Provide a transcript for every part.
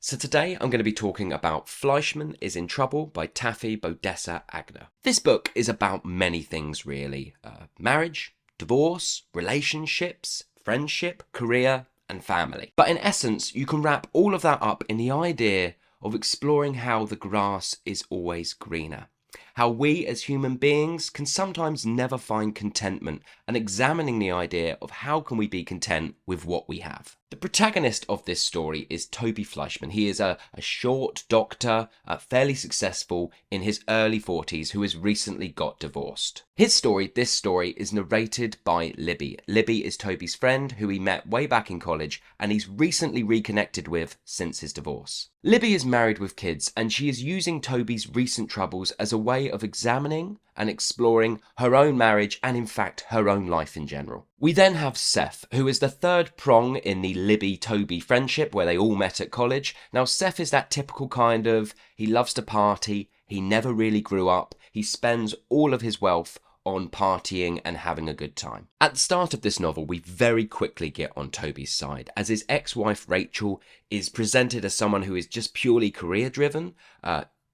So today I'm going to be talking about Fleishman is in Trouble by Taffy Brodesser Anker. This book is about many things really. Marriage, divorce, relationships, friendship, career and family. But in essence, you can wrap all of that up in the idea of exploring how the grass is always greener. How we as human beings can sometimes never find contentment, and examining the idea of how can we be content with what we have. The protagonist of this story is Toby Fleishman. He is a short doctor, fairly successful in his early 40s, who has recently got divorced. This story, is narrated by Libby. Libby is Toby's friend who he met way back in college and he's recently reconnected with since his divorce. Libby is married with kids and she is using Toby's recent troubles as a way of examining and exploring her own marriage and in fact her own life in general. We then have Seth, who is the third prong in the Libby-Toby friendship where they all met at college. Now Seth is that typical kind of, he loves to party, he never really grew up, he spends all of his wealth on partying and having a good time. At the start of this novel, we very quickly get on Toby's side, as his ex-wife Rachel is presented as someone who is just purely career-driven,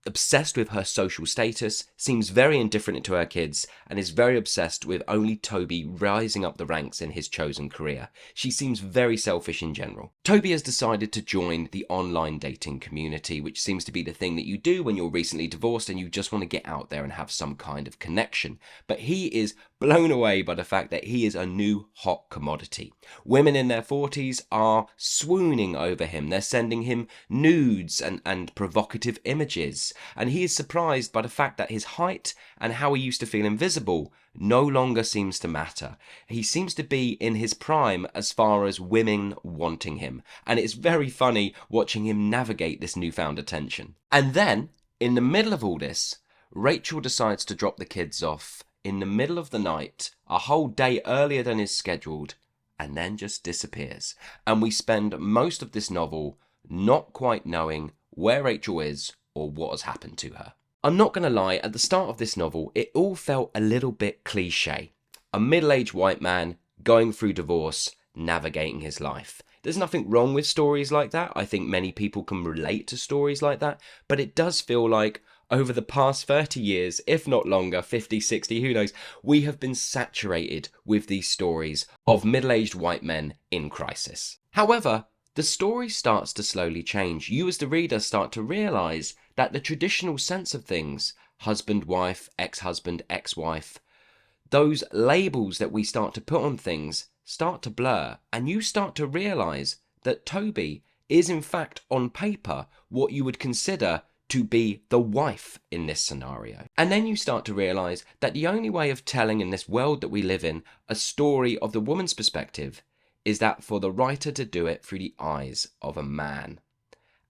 obsessed with her social status, seems very indifferent to her kids, and is very obsessed with only Toby rising up the ranks in his chosen career. She seems very selfish in general. Toby has decided to join the online dating community, which seems to be the thing that you do when you're recently divorced and you just want to get out there and have some kind of connection. But he is blown away by the fact that he is a new hot commodity. Women in their 40s are swooning over him. They're sending him nudes and provocative images. And he is surprised by the fact that his height and how he used to feel invisible no longer seems to matter. He seems to be in his prime as far as women wanting him. And it's very funny watching him navigate this newfound attention. And then, in the middle of all this, Rachel decides to drop the kids off in the middle of the night, a whole day earlier than is scheduled, and then just disappears. And we spend most of this novel not quite knowing where Rachel is or what has happened to her. I'm not going to lie, at the start of this novel, it all felt a little bit cliche. A middle-aged white man going through divorce, navigating his life. There's nothing wrong with stories like that. I think many people can relate to stories like that, but it does feel like over the past 30 years, if not longer, 50, 60, who knows, we have been saturated with these stories of middle-aged white men in crisis. However, the story starts to slowly change. You as the reader start to realise that the traditional sense of things, husband, wife, ex-husband, ex-wife, those labels that we start to put on things start to blur, and you start to realise that Toby is in fact on paper what you would consider to be the wife in this scenario. And then you start to realise that the only way of telling in this world that we live in a story of the woman's perspective is that for the writer to do it through the eyes of a man.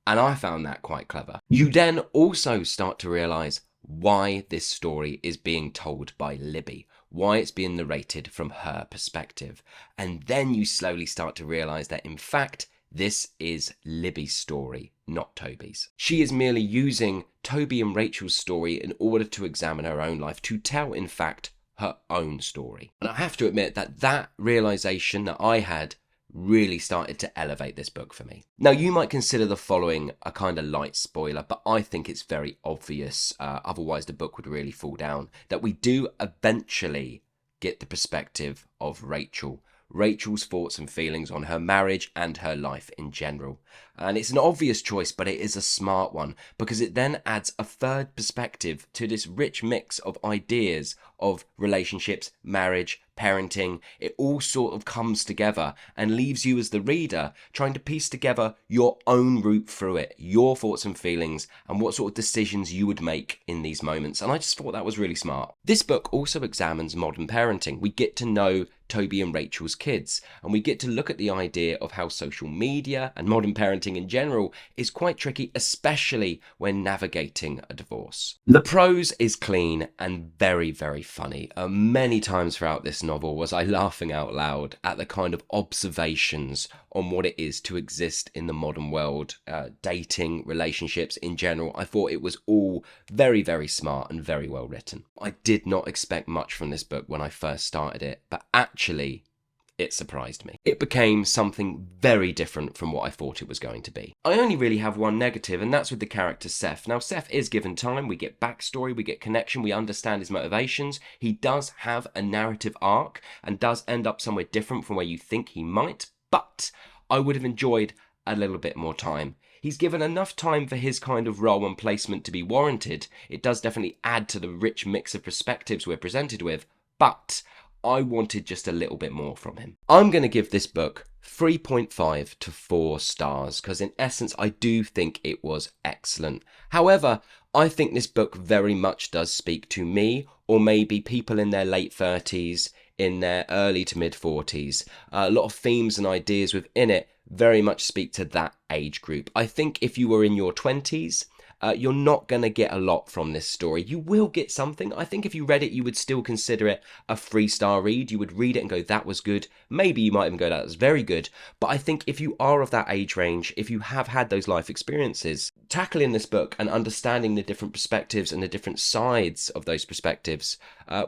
And I found that quite clever. You then also start to realise why this story is being told by Libby, why it's being narrated from her perspective. And then you slowly start to realise that in fact, this is Libby's story, not Toby's. She is merely using Toby and Rachel's story in order to examine her own life, to tell, in fact, her own story. And I have to admit that that realisation that I had really started to elevate this book for me. Now, you might consider the following a kind of light spoiler, but I think it's very obvious, otherwise the book would really fall down, that we do eventually get the perspective of Rachel's thoughts and feelings on her marriage and her life in general. And it's an obvious choice, but it is a smart one, because it then adds a third perspective to this rich mix of ideas of relationships, marriage, parenting. It all sort of comes together and leaves you as the reader trying to piece together your own route through it, your thoughts and feelings, and what sort of decisions you would make in these moments. And I just thought that was really smart. This book also examines modern parenting. We get to know Toby and Rachel's kids, and we get to look at the idea of how social media and modern parenting in general is quite tricky, especially when navigating a divorce. The prose is clean and very, very funny. Many times throughout this novel was I laughing out loud at the kind of observations on what it is to exist in the modern world, dating, relationships in general. I thought it was all very, very smart and very well written. I did not expect much from this book when I first started it, but actually, it surprised me. It became something very different from what I thought it was going to be. I only really have one negative, and that's with the character Seth. Now, Seth is given time, we get backstory, we get connection, we understand his motivations. He does have a narrative arc and does end up somewhere different from where you think he might, but I would have enjoyed a little bit more time. He's given enough time for his kind of role and placement to be warranted. It does definitely add to the rich mix of perspectives we're presented with, but I wanted just a little bit more from him. I'm going to give this book 3.5 to 4 stars because in essence I do think it was excellent. However, I think this book very much does speak to me, or maybe people in their late 30s, in their early to mid 40s. A lot of themes and ideas within it very much speak to that age group. I think if you were in your 20s, you're not going to get a lot from this story. You will get something. I think if you read it, you would still consider it a 3-star read. You would read it and go, that was good. Maybe you might even go, that was very good. But I think if you are of that age range, if you have had those life experiences, tackling this book and understanding the different perspectives and the different sides of those perspectives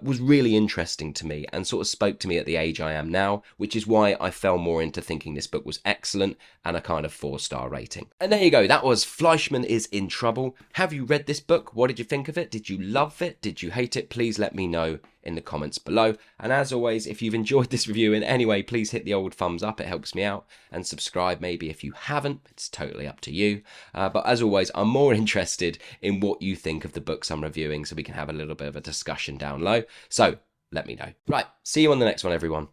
was really interesting to me and sort of spoke to me at the age I am now, which is why I fell more into thinking this book was excellent and a kind of 4-star rating. And there you go. That was Fleishman is in Trouble. Have you read this book? What did you think of it? Did you love it? Did you hate it? Please let me know in the comments below. And as always, if you've enjoyed this review in any way, please hit the old thumbs up. It helps me out. And subscribe maybe if you haven't. It's totally up to you. But as always, I'm more interested in what you think of the books I'm reviewing so we can have a little bit of a discussion down low. So let me know. Right, see you on the next one, everyone.